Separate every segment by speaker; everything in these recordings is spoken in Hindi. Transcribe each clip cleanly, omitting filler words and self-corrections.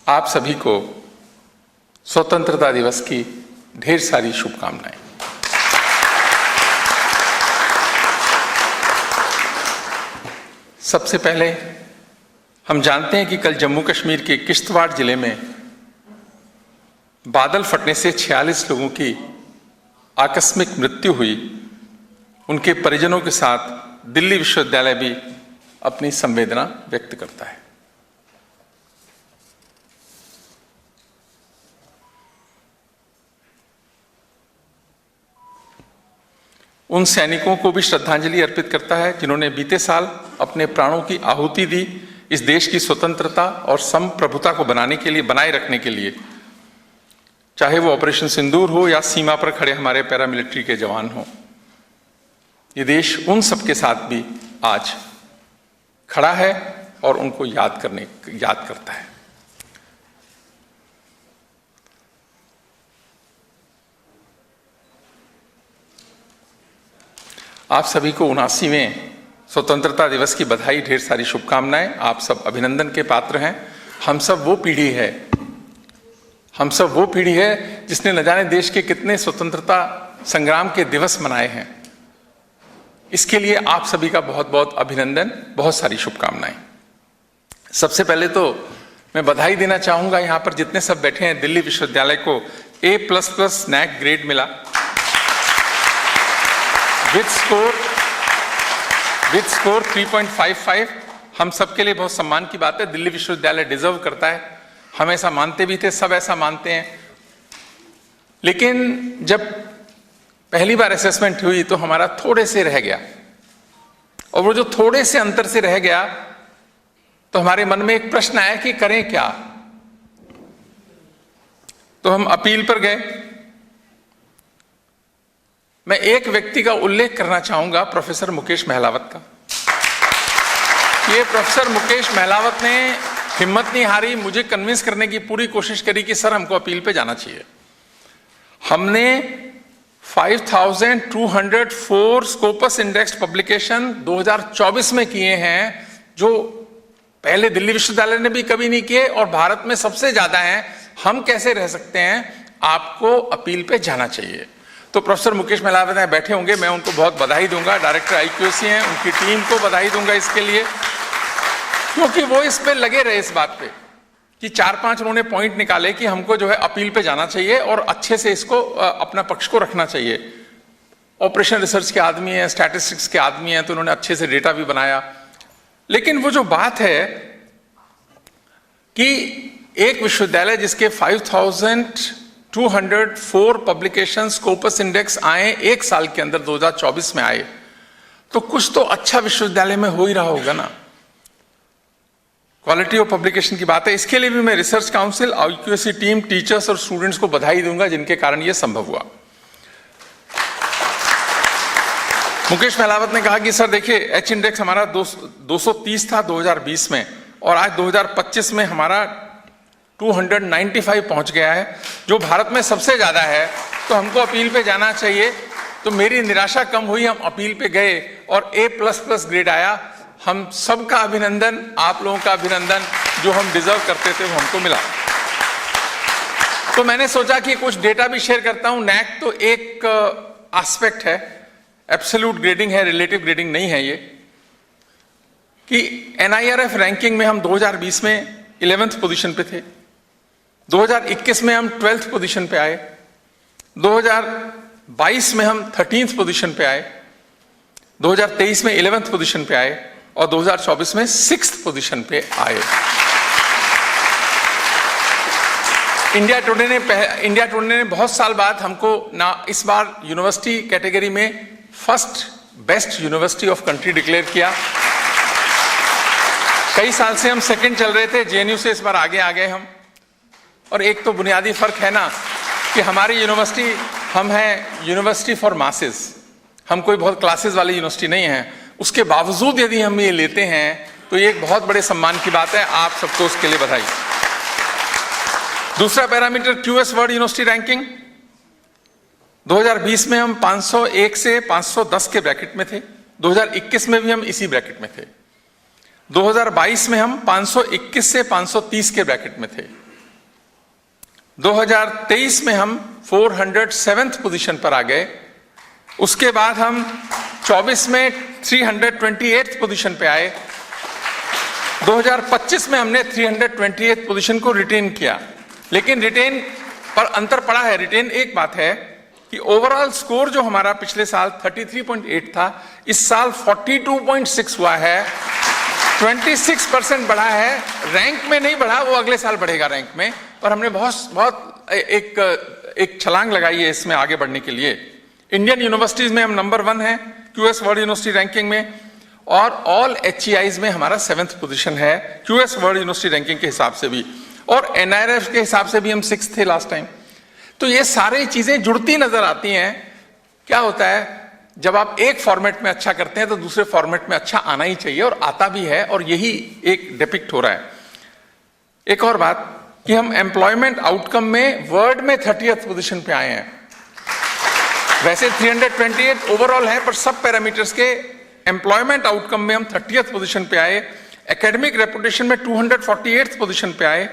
Speaker 1: आप सभी को स्वतंत्रता दिवस की ढेर सारी शुभकामनाएं। सबसे पहले हम जानते हैं कि कल जम्मू कश्मीर के किश्तवाड़ जिले में बादल फटने से 46 लोगों की आकस्मिक मृत्यु हुई। उनके परिजनों के साथ दिल्ली विश्वविद्यालय भी अपनी संवेदना व्यक्त करता है। उन सैनिकों को भी श्रद्धांजलि अर्पित करता है जिन्होंने बीते साल अपने प्राणों की आहुति दी इस देश की स्वतंत्रता और संप्रभुता को बनाए रखने के लिए, चाहे वो ऑपरेशन सिंदूर हो या सीमा पर खड़े हमारे पैरामिलिट्री के जवान हो। ये देश उन सबके साथ भी आज खड़ा है और उनको याद करता है। आप सभी को 79वें स्वतंत्रता दिवस की बधाई, ढेर सारी शुभकामनाएं। आप सब अभिनंदन के पात्र हैं। हम सब वो पीढ़ी है जिसने न जाने देश के कितने स्वतंत्रता संग्राम के दिवस मनाए हैं। इसके लिए आप सभी का बहुत बहुत अभिनंदन, बहुत सारी शुभकामनाएं। सबसे पहले तो मैं बधाई देना चाहूंगा यहाँ पर जितने सब बैठे हैं, दिल्ली विश्वविद्यालय को A++ नैक ग्रेड मिला विद स्कोर 3.55। हम सबके लिए बहुत सम्मान की बात है। दिल्ली विश्वविद्यालय डिजर्व करता है, हम ऐसा मानते भी थे, सब ऐसा मानते हैं। लेकिन जब पहली बार असेसमेंट हुई तो हमारा थोड़े से रह गया, और वो जो थोड़े से अंतर से रह गया तो हमारे मन में एक प्रश्न आया कि करें क्या। तो हम अपील पर गए। मैं एक व्यक्ति का उल्लेख करना चाहूंगा, प्रोफेसर मुकेश महलावत का। ये प्रोफेसर मुकेश महलावत ने हिम्मत नहीं हारी, मुझे कन्विंस करने की पूरी कोशिश करी कि सर हमको अपील पे जाना चाहिए। हमने 5204 स्कोपस इंडेक्स्ड पब्लिकेशन 2024 में किए हैं, जो पहले दिल्ली विश्वविद्यालय ने भी कभी नहीं किए और भारत में सबसे ज्यादा हैं। हम कैसे रह सकते हैं? आपको अपील पे जाना चाहिए। तो प्रोफेसर मुकेश महलावत बैठे होंगे, मैं उनको बहुत बधाई दूंगा। डायरेक्टर IQAC हैं, उनकी टीम को बधाई दूंगा इसके लिए, क्योंकि वो इस पे लगे रहे, इस बात पे कि 4-5 उन्होंने पॉइंट निकाले कि हमको जो है अपील पे जाना चाहिए और अच्छे से इसको अपना पक्ष को रखना चाहिए। ऑपरेशन रिसर्च के आदमी हैं, स्टैटिस्टिक्स के आदमी हैं, तो उन्होंने अच्छे से डेटा भी बनाया। लेकिन वो जो बात है कि एक विश्वविद्यालय जिसके 5204 पब्लिकेशन स्कोपस इंडेक्स आए एक साल के अंदर, 2024 में आए, तो कुछ तो अच्छा विश्वविद्यालय में हो ही रहा होगा ना। क्वालिटी ऑफ पब्लिकेशन की बात है। इसके लिए भी मैं research council, IQAC team, teachers और स्टूडेंट्स को बधाई दूंगा जिनके कारण यह संभव हुआ। मुकेश महलावत ने कहा कि सर देखिए, H इंडेक्स हमारा 230 था 2020 में, और आज 2025 में हमारा 295 पहुंच गया है, जो भारत में सबसे ज्यादा है। तो हमको अपील पे जाना चाहिए। तो मेरी निराशा कम हुई, हम अपील पे गए और A++ ग्रेड आया। हम सबका अभिनंदन, आप लोगों का अभिनंदन, जो हम डिजर्व करते थे वो हमको मिला। तो मैंने सोचा कि कुछ डेटा भी शेयर करता हूं। नैक तो एक एस्पेक्ट है, एब्सोल्यूट ग्रेडिंग है, रिलेटिव ग्रेडिंग नहीं है। ये कि NIRF रैंकिंग में हम 2020 में 11th पोजीशन पे थे, 2021 में हम 12th पोजीशन पे आए, 2022 में हम 13th पोजीशन पे आए, 2023 में 11th पोजीशन पे आए और 2024 में 6th पोजीशन पे आए। इंडिया टुडे ने बहुत साल बाद हमको ना इस बार यूनिवर्सिटी कैटेगरी में first best university of country declare किया। कई साल से हम सेकंड चल रहे थे, JNU से इस बार आगे आ गए हम। और एक तो बुनियादी फर्क है ना कि हमारी यूनिवर्सिटी, हम हैं यूनिवर्सिटी फॉर मासेस, हम कोई बहुत क्लासेस वाली यूनिवर्सिटी नहीं है। उसके बावजूद यदि हम ये लेते हैं तो ये एक बहुत बड़े सम्मान की बात है। आप सबको उसके लिए बधाई। दूसरा parameter QS world university ranking, 2020 में हम 501 से 510 के ब्रैकेट में थे, 2021 में भी हम इसी ब्रैकेट में थे, 2022 में हम 521 से 530 के ब्रैकेट में थे, 2023 में हम 407th पोजीशन पर आ गए। उसके बाद हम 24 में 328th पोजीशन पे आए। 2025 में हमने 328th पोजीशन को रिटेन किया, लेकिन रिटेन पर अंतर पड़ा है। रिटेन एक बात है कि ओवरऑल स्कोर जो हमारा पिछले साल 33.8 था, इस साल 42.6 हुआ है, 26% बढ़ा है। रैंक में नहीं बढ़ा, वो अगले साल बढ़ेगा रैंक में, पर हमने बहुत एक छलांग लगाई है इसमें आगे बढ़ने के लिए। इंडियन यूनिवर्सिटीज में हम नंबर 1 है क्यूएस वर्ल्ड यूनिवर्सिटी रैंकिंग में, और ऑल HEIs में हमारा 7th पोजीशन है क्यूएस वर्ल्ड यूनिवर्सिटी रैंकिंग के हिसाब से भी, और NIRF के हिसाब से भी हम 6th थे लास्ट टाइम। तो ये सारी चीजें जुड़ती नजर आती हैं। क्या होता है, जब आप एक फॉर्मेट में अच्छा करते हैं तो दूसरे फॉर्मेट में अच्छा आना ही चाहिए, और आता भी है, और यही एक डिपिक्ट हो रहा है। एक और बात कि हम एम्प्लॉयमेंट आउटकम में वर्ल्ड में 30th पोजीशन पे आए हैं। वैसे 328 ओवरऑल है, पर सब पैरामीटर्स के एम्प्लॉयमेंट आउटकम में हम 30th पोजीशन पे आए। एकेडमिक रेपुटेशन में 248th पोजीशन पे आए।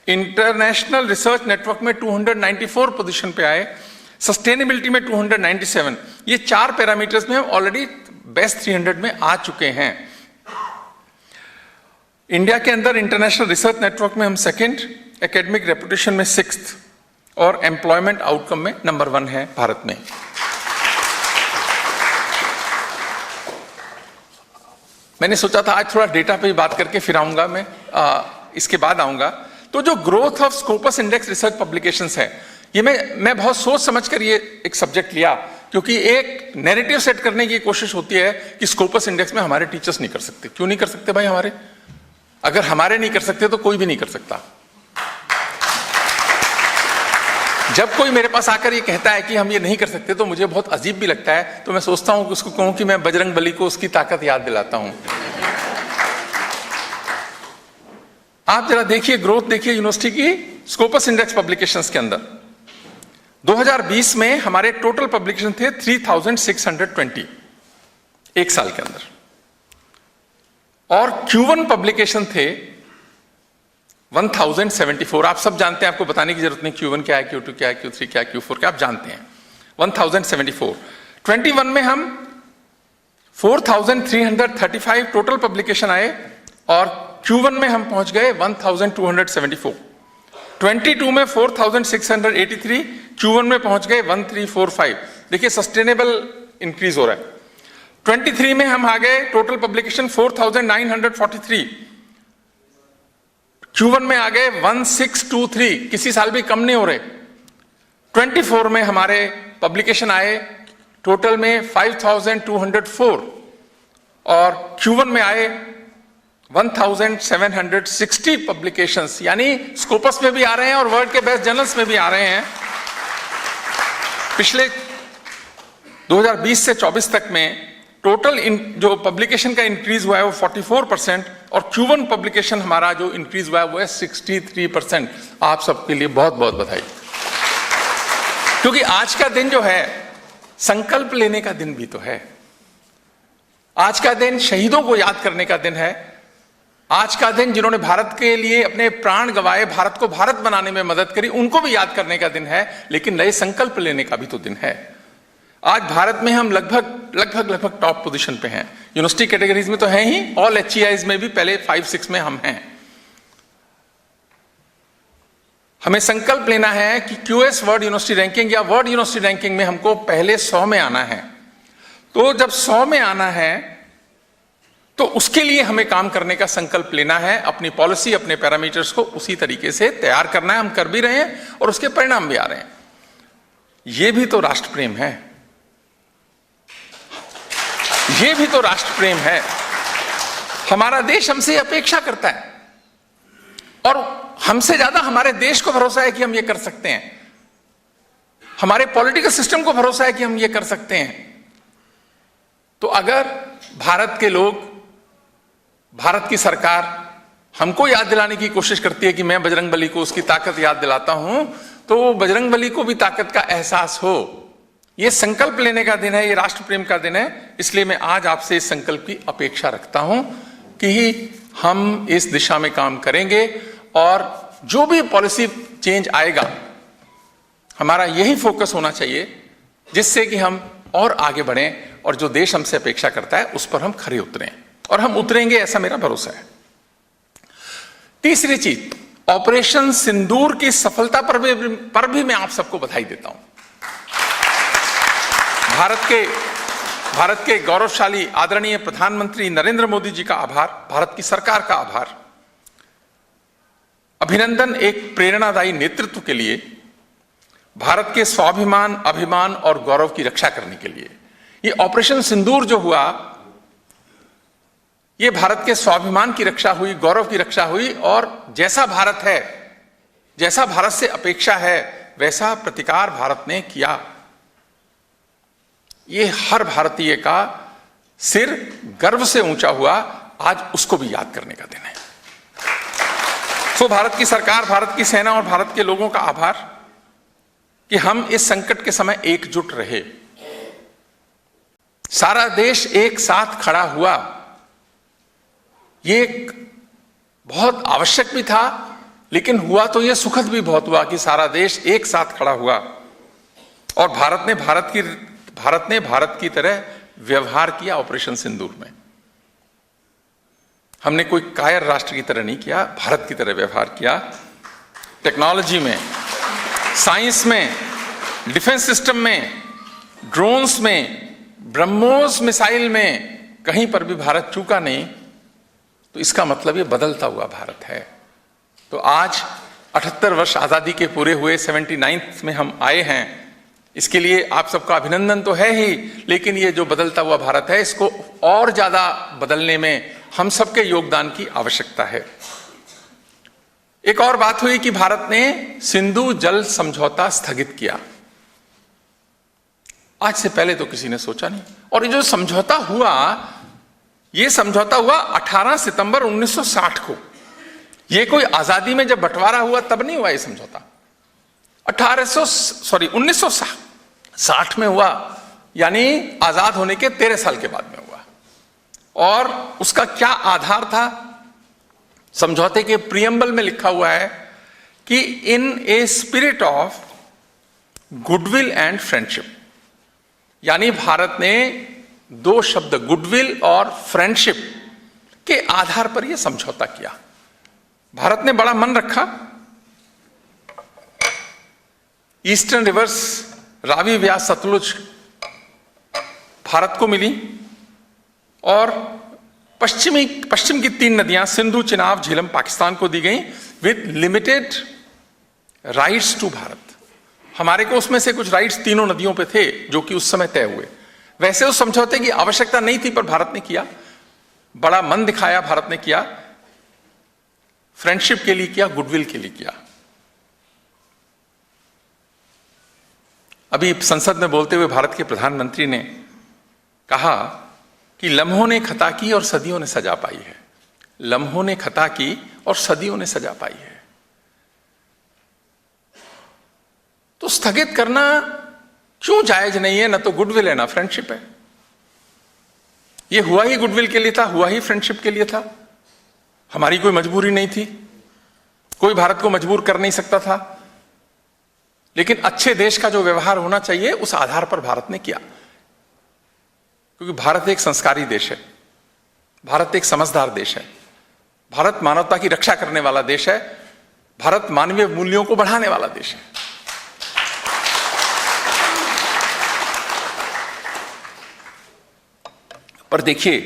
Speaker 1: इंटरनेशनल रिसर्च नेटवर्क में 294 पोजीशन पे आए। सस्टेनेबिलिटी में 297। ये 4 पैरामीटर्स में हम ऑलरेडी बेस्ट 300 में आ चुके हैं। इंडिया के अंदर इंटरनेशनल रिसर्च नेटवर्क में हम 2nd, एकेडमिक रेपुटेशन में 6th, और एम्प्लॉयमेंट आउटकम में नंबर 1 है भारत में। मैंने सोचा था आज थोड़ा डेटा पे बात करके फिर आऊंगा मैं, इसके बाद आऊंगा। तो जो growth of Scopus index research publications है, ये मैं बहुत सोच समझकर ये एक सब्जेक्ट लिया, क्योंकि एक नैरेटिव सेट करने की कोशिश होती है कि स्कोपस इंडेक्स में हमारे टीचर्स नहीं कर सकते। क्यों नहीं कर सकते भाई? हमारे अगर हमारे नहीं कर सकते तो कोई भी नहीं कर सकता। जब कोई मेरे पास आकर ये कहता है कि हम ये नहीं कर सकते तो मुझे बहुत अजीब भी लगता है। तो मैं सोचता हूं कि उसको कहूं कि मैं बजरंग बली को उसकी ताकत याद दिलाता हूं। आप जरा देखिए, ग्रोथ देखिए यूनिवर्सिटी की स्कोपस इंडेक्स पब्लिकेशंस के अंदर। 2020 में हमारे टोटल पब्लिकेशन थे 3620 एक साल के अंदर, और Q1 पब्लिकेशन थे 1074। आप सब जानते हैं, आपको बताने की जरूरत नहीं Q1 क्या है, Q2 क्या है, Q3 क्या है, Q4 क्या, आप जानते हैं। 1074। 21 में हम 4335 टोटल पब्लिकेशन आए, और Q1 में हम पहुंच गए 1274। 22 में 4683, Q1 में पहुंच गए 1345। देखिए सस्टेनेबल इंक्रीज हो रहा है। 23 में हम आ गए टोटल पब्लिकेशन 4943, Q1 में आ गए 1623, किसी साल भी कम नहीं हो रहे। 24 में हमारे पब्लिकेशन आए टोटल में 5204, और Q1 में आए 1760 पब्लिकेशंस, यानी स्कोपस में भी आ रहे हैं और वर्ल्ड के बेस्ट जर्नल्स में भी आ रहे हैं। पिछले 2020 से 24 तक में टोटल जो पब्लिकेशन का इंक्रीज हुआ है वो 44%, और Q1 पब्लिकेशन हमारा जो इंक्रीज हुआ है वो है 63%। आप सबके लिए बहुत बहुत बधाई, क्योंकि आज का दिन जो है संकल्प लेने का दिन भी तो है। आज का दिन शहीदों को याद करने का दिन है। आज का दिन जिन्होंने भारत के लिए अपने प्राण गंवाए, भारत को भारत बनाने में मदद करी, उनको भी याद करने का दिन है, लेकिन नए संकल्प लेने का भी तो दिन है। आज भारत में हम लगभग टॉप पोजीशन पे हैं। यूनिवर्सिटी कैटेगरीज में तो हैं ही, ऑल HEIs में भी पहले 5-6 में हम हैं। हमें संकल्प लेना है कि QS वर्ल्ड यूनिवर्सिटी रैंकिंग या वर्ल्ड यूनिवर्सिटी रैंकिंग में हमको पहले 100 में आना है। तो जब 100 में आना है तो उसके लिए हमें काम करने का संकल्प लेना है। अपनी पॉलिसी, अपने पैरामीटर्स को उसी तरीके से तैयार करना है। हम कर भी रहे हैं और उसके परिणाम भी आ रहे हैं। यह भी तो राष्ट्र प्रेम है, यह भी तो राष्ट्र प्रेम है। हमारा देश हमसे अपेक्षा करता है, और हमसे ज्यादा हमारे देश को भरोसा है कि हम ये कर सकते हैं। हमारे पॉलिटिकल सिस्टम को भरोसा है कि हम ये कर सकते हैं। तो अगर भारत के लोग, भारत की सरकार हमको याद दिलाने की कोशिश करती है कि मैं बजरंग बली को उसकी ताकत याद दिलाता हूं, तो बजरंग बली को भी ताकत का एहसास हो। यह संकल्प लेने का दिन है, ये राष्ट्र प्रेम का दिन है। इसलिए मैं आज आपसे इस संकल्प की अपेक्षा रखता हूं कि हम इस दिशा में काम करेंगे, और जो भी पॉलिसी चेंज आएगा हमारा यही फोकस होना चाहिए जिससे कि हम और आगे बढ़ें और जो देश हमसे अपेक्षा करता है उस पर हम खरे उतरें, और हम उतरेंगे ऐसा मेरा भरोसा है। तीसरी चीज, ऑपरेशन सिंदूर की सफलता पर भी मैं आप सबको बधाई देता हूं। भारत के गौरवशाली आदरणीय प्रधानमंत्री नरेंद्र मोदी जी का आभार, भारत की सरकार का आभार, अभिनंदन एक प्रेरणादायी नेतृत्व के लिए, भारत के स्वाभिमान, अभिमान और गौरव की रक्षा करने के लिए। ये ऑपरेशन सिंदूर जो हुआ, ये भारत के स्वाभिमान की रक्षा हुई, गौरव की रक्षा हुई, और जैसा भारत है, जैसा भारत से अपेक्षा है, वैसा प्रतिकार भारत ने किया। ये हर भारतीय का सिर गर्व से ऊंचा हुआ, आज उसको भी याद करने का दिन है। तो भारत की सरकार, भारत की सेना और भारत के लोगों का आभार कि हम इस संकट के समय एकजुट रहे, सारा देश एक साथ खड़ा हुआ। ये एक बहुत आवश्यक भी था, लेकिन हुआ तो ये सुखद भी बहुत हुआ कि सारा देश एक साथ खड़ा हुआ और भारत ने भारत की तरह व्यवहार किया। ऑपरेशन सिंदूर में हमने कोई कायर राष्ट्र की तरह नहीं किया, भारत की तरह व्यवहार किया। टेक्नोलॉजी में, साइंस में, डिफेंस सिस्टम में, ड्रोन्स में, ब्रह्मोस मिसाइल में कहीं पर भी भारत चूका नहीं। तो इसका मतलब ये बदलता हुआ भारत है। तो आज 78 वर्ष आजादी के पूरे हुए, 79th में हम आए हैं। इसके लिए आप सबका अभिनंदन तो है ही, लेकिन ये जो बदलता हुआ भारत है, इसको और ज्यादा बदलने में हम सबके योगदान की आवश्यकता है। एक और बात हुई कि भारत ने सिंधु जल समझौता स्थगित किया। आज से पहले तो किसी ने सोचा नहीं। और ये जो समझौता हुआ, ये समझौता हुआ 18 सितंबर 1960 को। ये कोई आजादी में जब बंटवारा हुआ तब नहीं हुआ ये समझौता, 1960 में हुआ, यानी आजाद होने के 13 साल के बाद में हुआ। और उसका क्या आधार था? समझौते के प्रियम्बल में लिखा हुआ है कि in a spirit of goodwill and friendship, यानी भारत ने दो शब्द गुडविल और फ्रेंडशिप के आधार पर यह समझौता किया। भारत ने बड़ा मन रखा। ईस्टर्न रिवर्स, रावी, व्यास, सतलुज भारत को मिली, और पश्चिम की 3 नदियां सिंधु, चिनाब, झेलम पाकिस्तान को दी गई with limited rights to Bharat. हमारे को उसमें से कुछ राइट्स तीनों नदियों पे थे जो कि उस समय तय हुए। वैसे उस समझौते की आवश्यकता नहीं थी, पर भारत ने किया, बड़ा मन दिखाया, भारत ने किया, फ्रेंडशिप के लिए किया, गुडविल के लिए किया। अभी संसद में बोलते हुए भारत के प्रधानमंत्री ने कहा कि लम्हों ने खता की और सदियों ने सजा पाई है। लम्हों ने खता की और सदियों ने सजा पाई है। तो स्थगित करना क्यों जायज नहीं है? ना तो गुडविल है ना फ्रेंडशिप है। यह हुआ ही गुडविल के लिए था, हुआ ही फ्रेंडशिप के लिए था। हमारी कोई मजबूरी नहीं थी, कोई भारत को मजबूर कर नहीं सकता था। लेकिन अच्छे देश का जो व्यवहार होना चाहिए उस आधार पर भारत ने किया, क्योंकि भारत एक संस्कारी देश है, भारत एक समझदार देश है, भारत मानवता की रक्षा करने वाला देश है, भारत मानवीय मूल्यों को बढ़ाने वाला देश है। पर देखिए,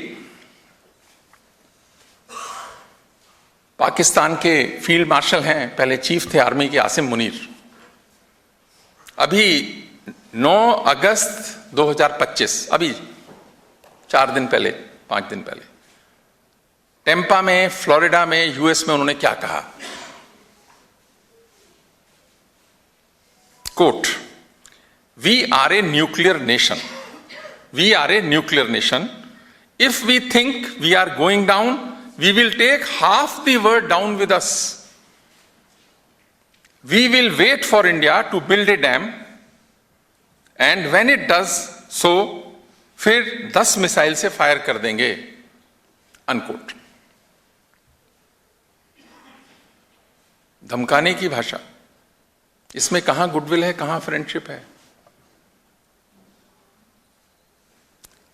Speaker 1: पाकिस्तान के फील्ड मार्शल हैं, पहले चीफ थे आर्मी के, आसिम मुनीर। अभी 9 अगस्त 2025, अभी 4 दिन पहले, 5 दिन पहले, टेम्पा में, फ्लोरिडा में, यूएस में उन्होंने क्या कहा? Quote, we are a nuclear nation, we are a nuclear nation. If we think we are going down, we will take half the world down with us. We will wait for India to build a dam, and when it does so, फिर 10 मिसाइल से फायर कर देंगे, अनकोट। धमकाने की भाषा, इसमें कहां गुडविल है, कहां फ्रेंडशिप है?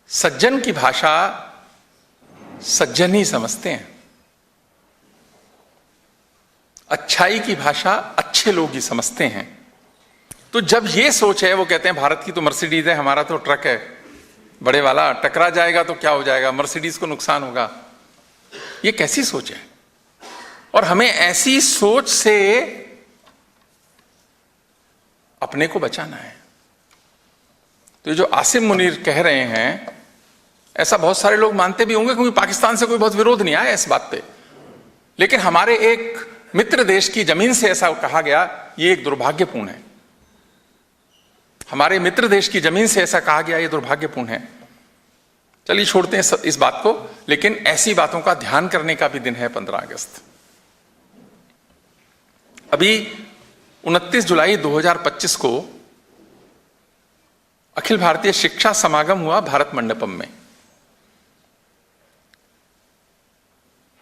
Speaker 1: सज्जन की भाषा सज्जन ही समझते हैं, अच्छाई की भाषा अच्छे लोग ही समझते हैं। तो जब ये सोच है, वो कहते हैं भारत की तो मर्सिडीज है, हमारा तो ट्रक है बड़े वाला, टकरा जाएगा तो क्या हो जाएगा, मर्सिडीज को नुकसान होगा, ये कैसी सोच है? और हमें ऐसी सोच से अपने को बचाना है। तो जो आसिम मुनीर कह रहे हैं, ऐसा बहुत सारे लोग मानते भी होंगे, क्योंकि पाकिस्तान से कोई बहुत विरोध नहीं आया इस बात पे, लेकिन हमारे एक मित्र देश की जमीन से ऐसा कहा गया, ये एक दुर्भाग्यपूर्ण है। हमारे मित्र देश की जमीन से ऐसा कहा गया, ये दुर्भाग्यपूर्ण है। चलिए छोड़ते हैं इस बात को, लेकिन ऐसी बातों का ध्यान करने का भी दिन है 15 अगस्त। अभी 29 जुलाई 2025 को अखिल भारतीय शिक्षा समागम हुआ भारत मंडपम में।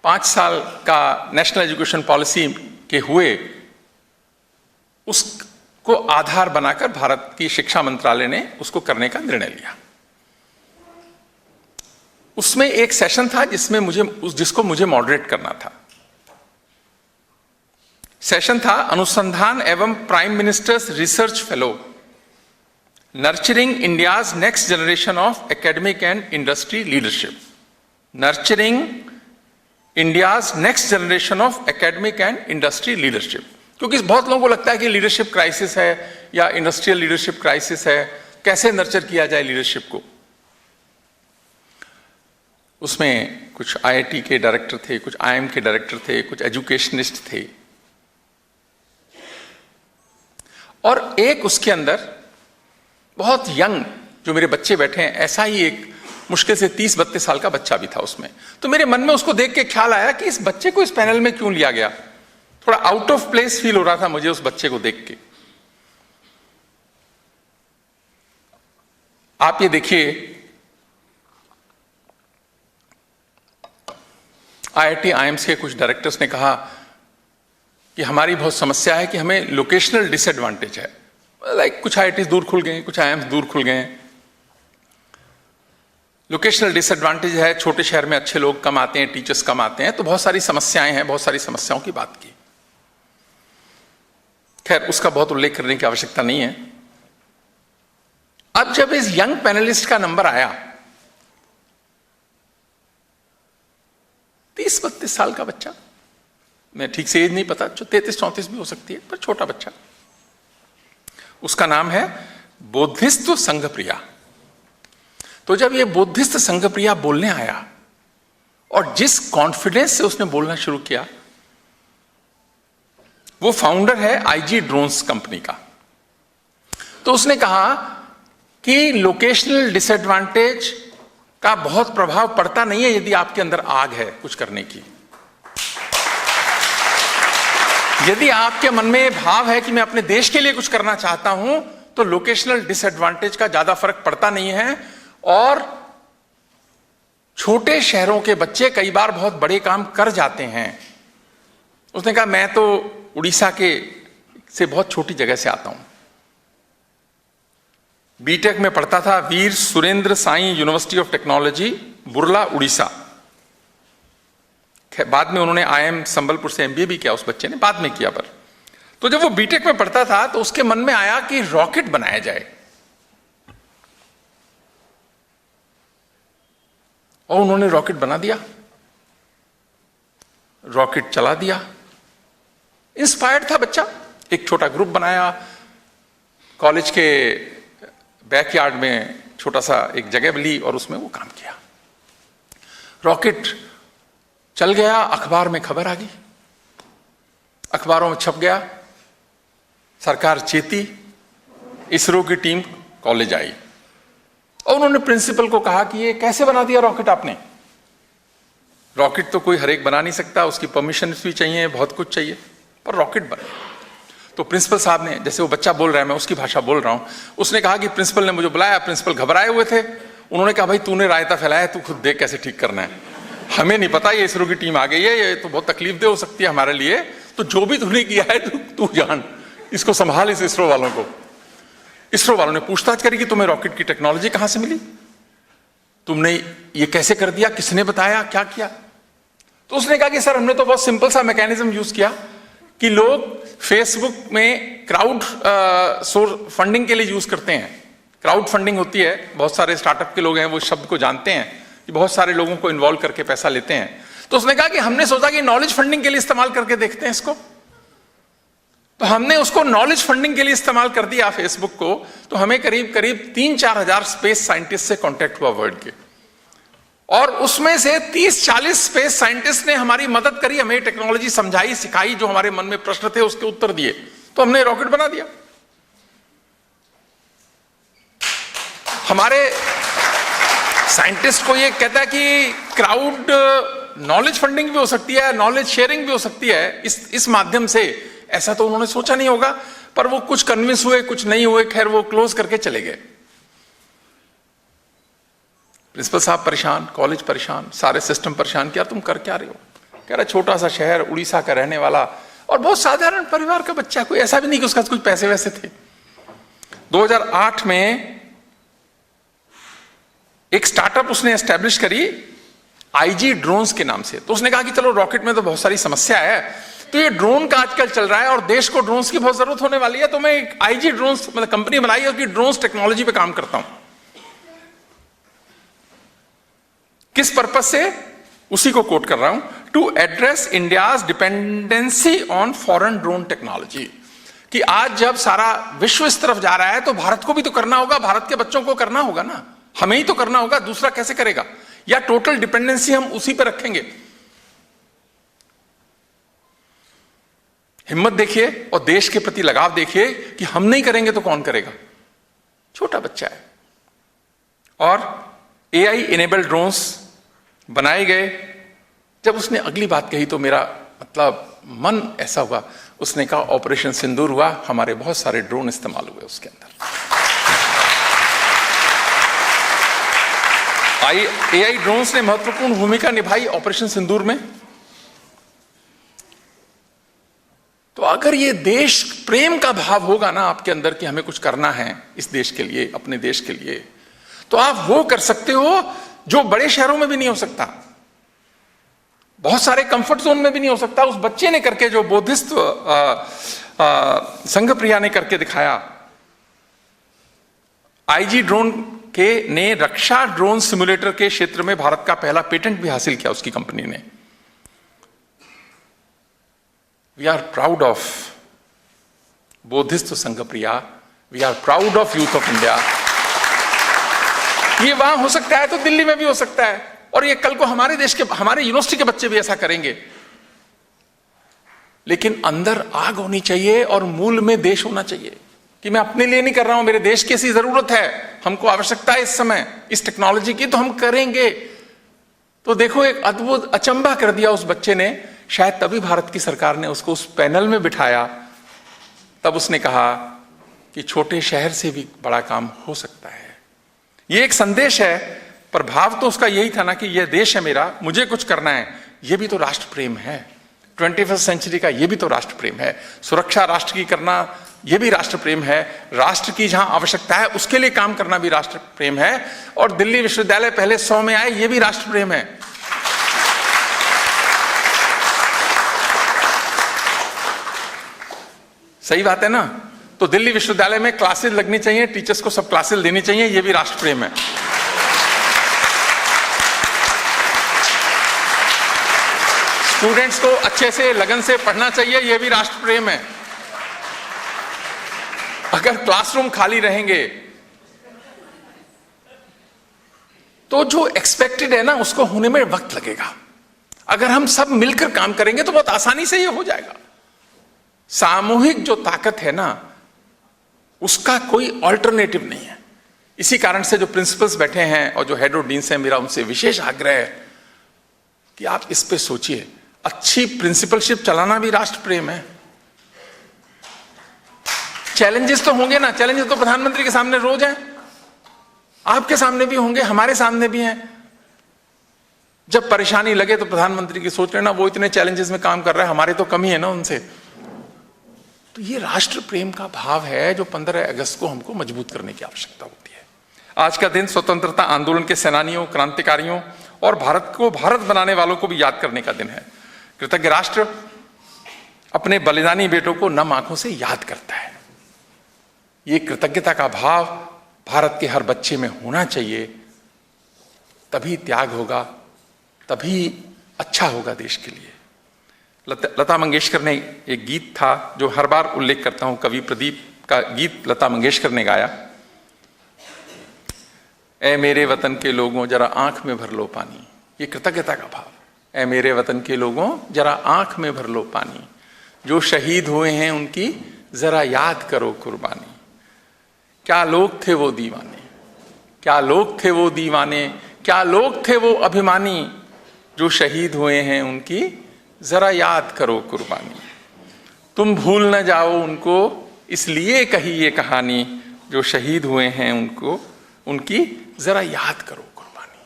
Speaker 1: 5 साल का नेशनल एजुकेशन पॉलिसी के हुए उसको आधार बनाकर भारत की शिक्षा मंत्रालय ने उसको करने का निर्णय लिया। उसमें एक सेशन था जिसको मुझे मॉडरेट करना था। सेशन था अनुसंधान एवं prime ministers research fellow, nurturing India's next generation of academic and industry leadership. Nurturing India's next generation of academic and industry leadership. क्योंकि बहुत लोगों को लगता है कि लीडरशिप क्राइसिस है या इंडस्ट्रियल लीडरशिप क्राइसिस है, कैसे नर्चर किया जाए लीडरशिप को। उसमें कुछ आईआईटी के डायरेक्टर थे, कुछ आईएम के डायरेक्टर थे, कुछ एजुकेशनिस्ट थे, और एक उसके अंदर बहुत यंग जो मेरे बच्चे बैठे हैं, ऐसा ही एक मुश्किल से 30-32 साल का बच्चा भी था उसमें। तो मेरे मन में उसको देख के ख्याल आया कि इस बच्चे को इस पैनल में क्यों लिया गया। थोड़ा आउट ऑफ प्लेस फील हो रहा था मुझे उस बच्चे को देख के। आप ये देखिए, आईआईटी आईएम्स के कुछ डायरेक्टर्स ने कहा कि हमारी बहुत समस्या है कि हमें लोकेशनल डिसएडवांटेज है। लाइक कुछ आईआईटी दूर खुल गए, कुछ आईएम्स दूर खुल गए, लोकेशनल डिसएडवांटेज है, छोटे शहर में अच्छे लोग कम आते हैं, टीचर्स कम आते हैं, तो बहुत सारी समस्याएं हैं, बहुत सारी समस्याओं की बात की। खैर, उसका बहुत उल्लेख करने की आवश्यकता नहीं है। अब जब इस यंग पैनलिस्ट का नंबर आया, 30-32 साल का बच्चा, मैं ठीक से एज नहीं पता, 33-34 भी हो सकती है, पर छोटा बच्चा, उसका नाम है बोधिस्त्व संघप्रिया। तो जब ये बुद्धिस्ट संघप्रिया बोलने आया और जिस कॉन्फिडेंस से उसने बोलना शुरू किया, वो फाउंडर है आईजी ड्रोन्स कंपनी का। तो उसने कहा कि लोकेशनल डिसएडवांटेज का बहुत प्रभाव पड़ता नहीं है यदि आपके अंदर आग है कुछ करने की। यदि आपके मन में भाव है कि मैं अपने देश के लिए कुछ करना चाहता हूं, तो लोकेशनल डिसएडवांटेज का ज्यादा फर्क पड़ता नहीं है। और छोटे शहरों के बच्चे कई बार बहुत बड़े काम कर जाते हैं। उसने कहा मैं तो उड़ीसा से बहुत छोटी जगह से आता हूं, बीटेक में पढ़ता था Veer Surendra Sai university of technology Burla Orissa. बाद में उन्होंने आईएम संबलपुर से एमबीए भी किया, उस बच्चे ने बाद में किया। पर तो जब वो बीटेक में पढ़ता था तो उसके मन में आया कि रॉकेट बनाया जाए, और उन्होंने रॉकेट बना दिया, रॉकेट चला दिया। इंस्पायर्ड था बच्चा, एक छोटा ग्रुप बनाया, कॉलेज के बैकयार्ड में छोटा सा एक जगह ली और उसमें वो काम किया। रॉकेट चल गया, अखबार में खबर आ गई, अखबारों में छप गया, सरकार चेती, इसरो की टीम कॉलेज आई और उन्होंने प्रिंसिपल को कहा कि ये कैसे बना दिया रॉकेट आपने। रॉकेट तो कोई हर एक बना नहीं सकता, उसकी परमिशन भी चाहिए, बहुत कुछ चाहिए, पर रॉकेट बना। तो प्रिंसिपल साहब ने, जैसे वो बच्चा बोल रहा है मैं उसकी भाषा बोल रहा हूं, उसने कहा कि प्रिंसिपल ने मुझे बुलाया, प्रिंसिपल घबराए हुए थे, उन्होंने कहा भाई तूने रायता फैलाया, तू खुद देख कैसे ठीक करना है, हमें नहीं पता ये इसरो की टीम आ गई है, ये तो बहुत तकलीफ दे हो सकती है हमारे लिए, तो जो भी तूने किया है तू जान, इसको संभाल इस इसरो वालों को। इसरो वालों ने पूछताछ करी कि तुम्हें रॉकेट की टेक्नोलॉजी कहां से मिली, तुमने ये कैसे कर दिया, किसने बताया, क्या किया। तो उसने कहा कि सर हमने तो बहुत सिंपल सा मैकेनिज्म यूज किया कि लोग फेसबुक में क्राउड फंडिंग के लिए यूज करते हैं। क्राउड फंडिंग होती है, बहुत सारे स्टार्टअप के लोग हैं वो शब्द को जानते हैं कि बहुत सारे लोगों को इन्वॉल्व करके पैसा लेते हैं। तो उसने कहा कि हमने सोचा कि नॉलेज फंडिंग के लिए इस्तेमाल करके देखते हैं इसको। तो हमने उसको नॉलेज फंडिंग के लिए इस्तेमाल कर दिया फेसबुक को। तो हमें करीब करीब 3-4 हजार स्पेस साइंटिस्ट से कांटेक्ट हुआ वर्ल्ड के, और उसमें से 30-40 स्पेस साइंटिस्ट ने हमारी मदद करी, हमें टेक्नोलॉजी समझाई, सिखाई, जो हमारे मन में प्रश्न थे उसके उत्तर दिए, तो हमने रॉकेट बना दिया। हमारे साइंटिस्ट को ये कहता है कि क्राउड नॉलेज फंडिंग भी हो सकती है, नॉलेज शेयरिंग भी हो सकती है इस माध्यम से। ऐसा तो उन्होंने सोचा नहीं होगा, पर वो कुछ कन्विंस हुए, कुछ नहीं हुए, खैर वो क्लोज करके चले गए। प्रिंसिपल साहब परेशान, कॉलेज परेशान, सारे सिस्टम परेशान, क्या तुम कर क्या रहे हो। कह रहा छोटा सा शहर, उड़ीसा का रहने वाला और बहुत साधारण परिवार का बच्चा, कोई ऐसा भी नहीं कि उसका कुछ पैसे वैसे थे। 2008 में एक स्टार्टअप उसने एस्टेब्लिश करी आईजी ड्रोन्स के नाम से। तो उसने कहा कि चलो रॉकेट में तो बहुत सारी समस्या है, तो ये ड्रोन का आजकल चल रहा है और देश को ड्रोन्स की बहुत जरूरत होने वाली है, तो मैं एक आईजी ड्रोन्स मतलब कंपनी बनाई है, उसकी ड्रोन्स टेक्नोलॉजी पे काम करता हूं। किस पर्पस से, उसी को कोट कर रहा हूं, to address India's dependency on foreign drone technology. कि आज जब सारा विश्व इस तरफ जा रहा है तो भारत को भी तो करना होगा, भारत के बच्चों को करना होगा ना, हमें ही तो करना होगा, दूसरा कैसे करेगा। या टोटल डिपेंडेंसी हम उसी पर रखेंगे। हिम्मत देखिए और देश के प्रति लगाव देखिए कि हम नहीं करेंगे तो कौन करेगा। छोटा बच्चा है। और एआई इनेबल्ड ड्रोन्स बनाए गए। जब उसने अगली बात कही तो मेरा मतलब मन ऐसा हुआ, उसने कहा ऑपरेशन सिंदूर हुआ, हमारे बहुत सारे ड्रोन इस्तेमाल हुए उसके अंदर। एआई ड्रोन्स ने महत्वपूर्ण भूमिका निभाई ऑपरेशन सिंदूर में। तो अगर ये देश प्रेम का भाव होगा ना आपके अंदर कि हमें कुछ करना है इस देश के लिए, अपने देश के लिए, तो आप वो कर सकते हो जो बड़े शहरों में भी नहीं हो सकता, बहुत सारे कंफर्ट जोन में भी नहीं हो सकता। उस बच्चे ने करके, जो बोधिस्त्व संघप्रिया ने करके दिखाया। आईजी ड्रोन के ने रक्षा ड्रोन सिमुलेटर के क्षेत्र में भारत का पहला पेटेंट भी हासिल किया उसकी कंपनी ने। We are proud of Bodhisattva Sanghapriya, we are proud of youth of India. ये वहां हो सकता है तो दिल्ली में भी हो सकता है, और ये कल को हमारे देश के, हमारे यूनिवर्सिटी के बच्चे भी ऐसा करेंगे। लेकिन अंदर आग होनी चाहिए और मूल में देश होना चाहिए कि मैं अपने लिए नहीं कर रहा हूं, मेरे देश की ऐसी जरूरत है, हमको आवश्यकता है इस समय इस टेक्नोलॉजी की, तो हम करेंगे। तो देखो एक अद्भुत अचंभा कर दिया उस बच्चे ने। शायद तभी भारत की सरकार ने उसको उस पैनल में बिठाया, तब उसने कहा कि छोटे शहर से भी बड़ा काम हो सकता है। ये एक संदेश है, पर भाव तो उसका यही था ना कि यह देश है मेरा, मुझे कुछ करना है। यह भी तो राष्ट्र प्रेम है, 21वीं सेंचुरी का यह भी तो राष्ट्र प्रेम है। सुरक्षा राष्ट्र की करना यह भी राष्ट्र प्रेम है, राष्ट्र की जहां आवश्यकता है उसके लिए काम करना भी राष्ट्र प्रेम है। और दिल्ली विश्वविद्यालय पहले 100 में आए, यह भी राष्ट्र प्रेम है। सही बात है ना। तो दिल्ली विश्वविद्यालय में क्लासेस लगनी चाहिए, टीचर्स को सब क्लासेस देनी चाहिए, यह भी राष्ट्र प्रेम है। स्टूडेंट्स को अच्छे से लगन से पढ़ना चाहिए, यह भी राष्ट्र प्रेम है। अगर क्लासरूम खाली रहेंगे तो जो एक्सपेक्टेड है ना उसको होने में वक्त लगेगा। अगर हम सब मिलकर काम करेंगे तो बहुत आसानी से यह हो जाएगा। सामूहिक जो ताकत है ना उसका कोई ऑल्टरनेटिव नहीं है। इसी कारण से जो प्रिंसिपल्स बैठे हैं और जो हेड ऑफ डीन्स हैं, मेरा उनसे विशेष आग्रह है कि आप इस पे सोचिए। अच्छी प्रिंसिपलशिप चलाना भी राष्ट्र प्रेम है। चैलेंजेस तो होंगे ना, चैलेंजेस तो प्रधानमंत्री के सामने रोज हैं, आपके सामने भी होंगे, हमारे सामने भी हैं। जब परेशानी लगे तो प्रधानमंत्री की सोच लेना, वो इतने चैलेंजेस में काम कर रहा है, हमारे तो कम ही है ना उनसे। तो ये राष्ट्र प्रेम का भाव है जो 15 अगस्त को हमको मजबूत करने की आवश्यकता होती है। आज का दिन स्वतंत्रता आंदोलन के सेनानियों, क्रांतिकारियों और भारत को भारत बनाने वालों को भी याद करने का दिन है। कृतज्ञ राष्ट्र अपने बलिदानी बेटों को नम आंखों से याद करता है। ये कृतज्ञता का भाव भारत के हर बच्चे में होना चाहिए, तभी त्याग होगा, तभी अच्छा होगा देश के लिए। लता मंगेशकर ने एक गीत था जो हर बार उल्लेख करता हूं, कवि प्रदीप का गीत लता मंगेशकर ने गाया, ऐ मेरे वतन के लोगों जरा आंख में भर लो पानी। ये कृतज्ञता का भाव, ऐ मेरे वतन के लोगों जरा आंख में भर लो पानी, जो शहीद हुए हैं उनकी जरा याद करो कुर्बानी। क्या लोग थे वो दीवाने, क्या लोग थे वो दीवाने, क्या लोग थे वो अभिमानी, जो शहीद हुए हैं उनकी जरा याद करो कुर्बानी। तुम भूल न जाओ उनको इसलिए कही ये कहानी, जो शहीद हुए हैं उनको उनकी जरा याद करो कुर्बानी।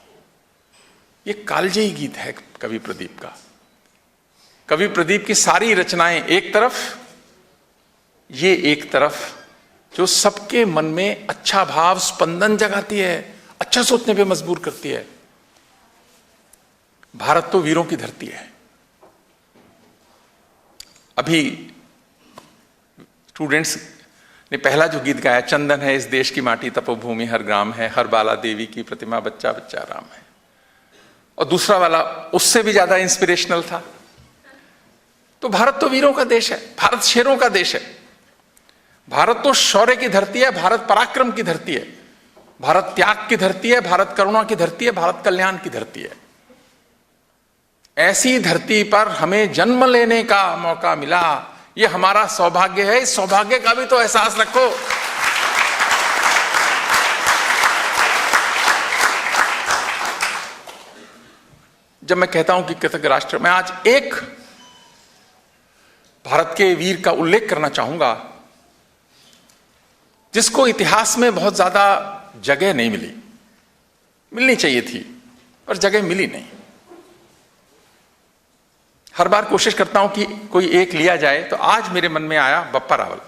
Speaker 1: ये कालजयी गीत है कवि प्रदीप का। कवि प्रदीप की सारी रचनाएं एक तरफ, ये एक तरफ, जो सबके मन में अच्छा भाव, स्पंदन जगाती है, अच्छा सोचने पे मजबूर करती है। भारत तो वीरों की धरती है। अभी स्टूडेंट्स ने पहला जो गीत गाया, चंदन है इस देश की माटी तपोभूमि हर ग्राम है, हर बाला देवी की प्रतिमा बच्चा बच्चा राम है, और दूसरा वाला उससे भी ज्यादा इंस्पिरेशनल था। तो भारत तो वीरों का देश है, भारत शेरों का देश है, भारत तो शौर्य की धरती है, भारत पराक्रम की धरती है, भारत त्याग की धरती है, भारत करुणा की धरती है, भारत कल्याण की धरती है। ऐसी धरती पर हमें जन्म लेने का मौका मिला, ये हमारा सौभाग्य है। इस सौभाग्य का भी तो एहसास रखो। जब मैं कहता हूं कि कृतज्ञ राष्ट्र, मैं आज एक भारत के वीर का उल्लेख करना चाहूंगा जिसको इतिहास में बहुत ज्यादा जगह नहीं मिली, मिलनी चाहिए थी पर जगह मिली नहीं। हर बार कोशिश करता हूं कि कोई एक लिया जाए, तो आज मेरे मन में आया बप्पा रावल।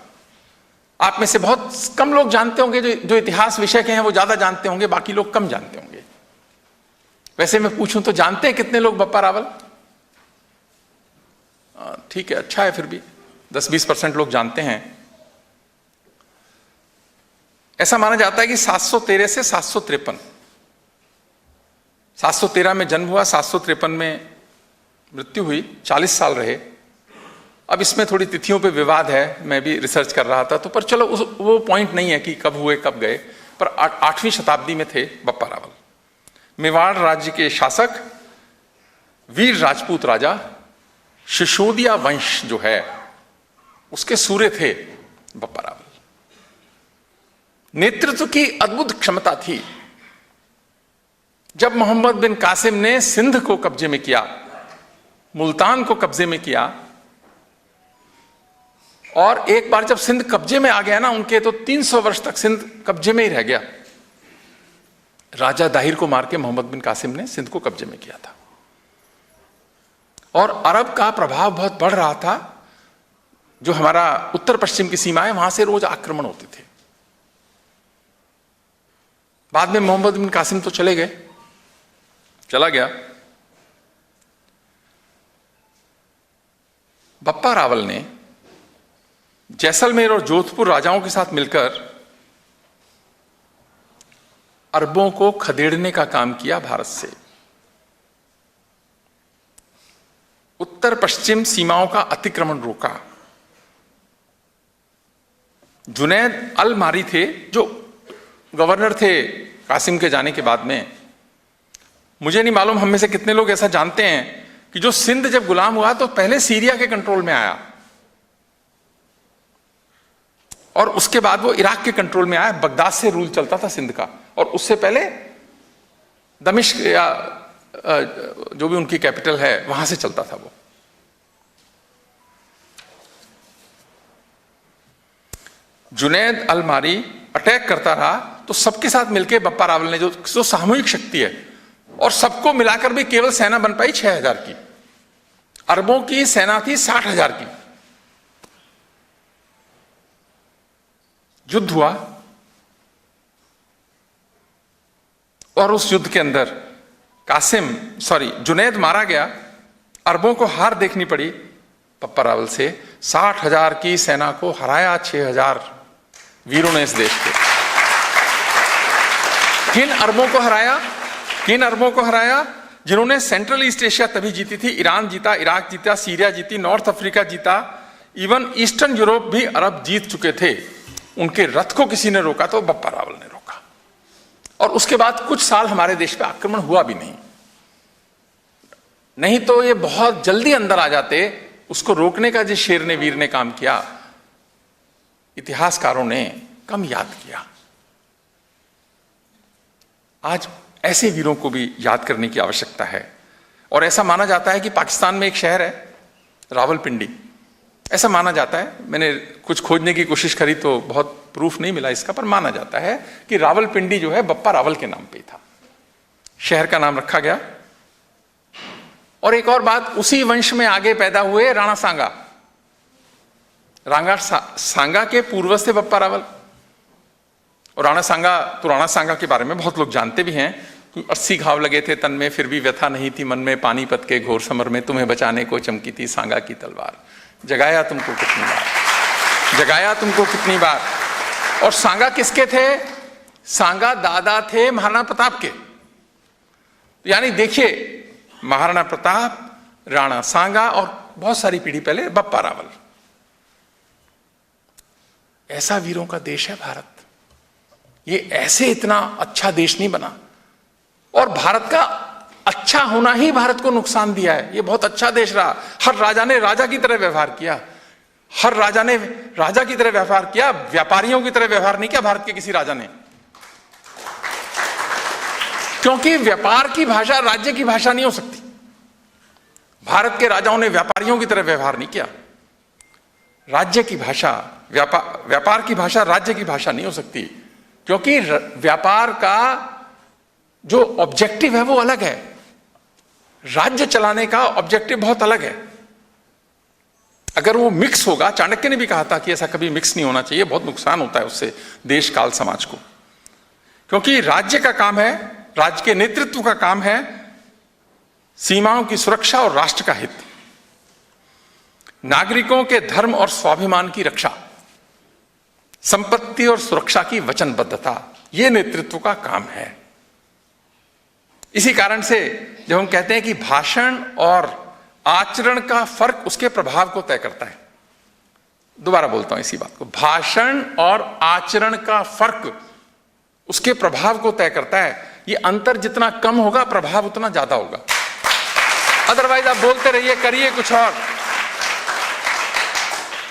Speaker 1: आप में से बहुत कम लोग जानते होंगे, जो इतिहास विषय के हैं वो ज्यादा जानते होंगे, बाकी लोग कम जानते होंगे। वैसे मैं पूछूं तो जानते हैं कितने लोग बप्पा रावल? ठीक है, अच्छा है, फिर भी 10-20% लोग जानते हैं। ऐसा माना जाता है कि 713 से 753, 713 में जन्म हुआ, 753 में मृत्यु हुई, 40 साल रहे। अब इसमें थोड़ी तिथियों पे विवाद है, मैं भी रिसर्च कर रहा था, तो पर चलो वो पॉइंट नहीं है कि कब हुए कब गए, पर 8वीं शताब्दी में थे बप्पा रावल। मेवाड़ राज्य के शासक, वीर राजपूत राजा, शिशोदिया वंश जो है उसके सूर्य थे बप्पा रावल। नेतृत्व की अद्भुत क्षमता थी। जब मोहम्मद बिन कासिम ने सिंध को कब्जे में किया, मुल्तान को कब्जे में किया, और एक बार जब सिंध कब्जे में आ गया ना उनके, तो 300 वर्ष तक सिंध कब्जे में ही रह गया। राजा दाहिर को मार के मोहम्मद बिन कासिम ने सिंध को कब्जे में किया था, और अरब का प्रभाव बहुत बढ़ रहा था। जो हमारा उत्तर पश्चिम की सीमा है, वहां से रोज आक्रमण होते थे। बाद में मोहम्मद बिन कासिम तो चले गए, चला गया। बप्पा रावल ने जैसलमेर और जोधपुर राजाओं के साथ मिलकर अरबों को खदेड़ने का काम किया भारत से। उत्तर पश्चिम सीमाओं का अतिक्रमण रोका। जुनैद अल मारी थे जो गवर्नर थे कासिम के जाने के बाद में। मुझे नहीं मालूम हम में से कितने लोग ऐसा जानते हैं कि जो सिंध जब गुलाम हुआ तो पहले सीरिया के कंट्रोल में आया, और उसके बाद वो इराक के कंट्रोल में आया। बगदाद से रूल चलता था सिंध का, और उससे पहले दमिश्क या जो भी उनकी कैपिटल है वहां से चलता था वो। जुनैद अल मारी अटैक करता रहा, तो सबके साथ मिलकर बप्पा रावल ने, जो सामूहिक शक्ति है, और सबको मिलाकर भी केवल सेना बन पाई 6000 की। अरबों की सेना थी 60,000 की। युद्ध हुआ और उस युद्ध के अंदर जुनैद मारा गया, अरबों को हार देखनी पड़ी पप्पा रावल से। 60,000 की सेना को हराया 6,000 वीरों ने इस देश के। किन अरबों को हराया? जिन्होंने सेंट्रल ईस्ट एशिया तभी जीती थी। ईरान जीता, इराक जीता, सीरिया जीती, नॉर्थ अफ्रीका जीता, इवन ईस्टर्न यूरोप भी अरब जीत चुके थे। उनके रथ को किसी ने रोका तो पप्पा रावल ने रोका। और उसके बाद कुछ साल हमारे देश पे आक्रमण हुआ भी नहीं तो ये बहुत जल्दी अंदर आ जाते। उसको रोकने का जिस शेर ने, वीर ने काम किया, इतिहासकारों ने कम याद किया। आज ऐसे वीरों को भी याद करने की आवश्यकता है। और ऐसा माना जाता है कि पाकिस्तान में एक शहर है रावलपिंडी, ऐसा माना जाता है। मैंने कुछ खोजने की कोशिश करी तो बहुत प्रूफ नहीं मिला इसका, पर माना जाता है कि रावलपिंडी जो है बप्पा रावल के नाम पे ही था, शहर का नाम रखा गया। और एक और बात, उसी वंश में आगे पैदा हुए राणा सांगा। सांगा के पूर्वज थे बप्पा रावल। और राणा सांगा के बारे में बहुत लोग जानते भी हैं। 80 घाव लगे थे तन में, फिर भी व्यथा नहीं थी मन में, पानीपत के घोर समर में तुम्हें बचाने को चमकी थी सांगा की तलवार। जगाया तुमको कितनी बार। और सांगा किसके थे? सांगा दादा थे महाराणा प्रताप के। यानी देखिए, महाराणा प्रताप, राणा सांगा और बहुत सारी पीढ़ी पहले बप्पा रावल। ऐसा वीरों का देश है भारत। ये ऐसे इतना अच्छा देश नहीं बना। और भारत का अच्छा होना ही भारत को नुकसान दिया है। ये बहुत अच्छा देश रहा। हर राजा ने राजा की तरह व्यवहार किया, व्यापारियों की तरह व्यवहार नहीं किया भारत के किसी राजा ने। क्योंकि व्यापार की भाषा राज्य की भाषा नहीं हो सकती। भारत के राजाओं ने व्यापारियों की तरह व्यवहार नहीं किया। राज्य की भाषा, व्यापार की भाषा राज्य की भाषा नहीं हो सकती। क्योंकि व्यापार का जो ऑब्जेक्टिव है वो अलग है, राज्य चलाने का ऑब्जेक्टिव बहुत अलग है। अगर वो मिक्स होगा, चाणक्य ने भी कहा था कि ऐसा कभी मिक्स नहीं होना चाहिए, बहुत नुकसान होता है उससे देश काल समाज को। क्योंकि राज्य का काम है, राज्य के नेतृत्व का काम है सीमाओं की सुरक्षा और राष्ट्र का हित, नागरिकों के धर्म और स्वाभिमान की रक्षा, संपत्ति और सुरक्षा की वचनबद्धता, यह नेतृत्व का काम है। इसी कारण से जब हम कहते हैं कि भाषण और आचरण का फर्क उसके प्रभाव को तय करता है, दोबारा बोलता हूं इसी बात को, भाषण और आचरण का फर्क उसके प्रभाव को तय करता है। ये अंतर जितना कम होगा प्रभाव उतना ज्यादा होगा। अदरवाइज आप बोलते रहिए, करिए कुछ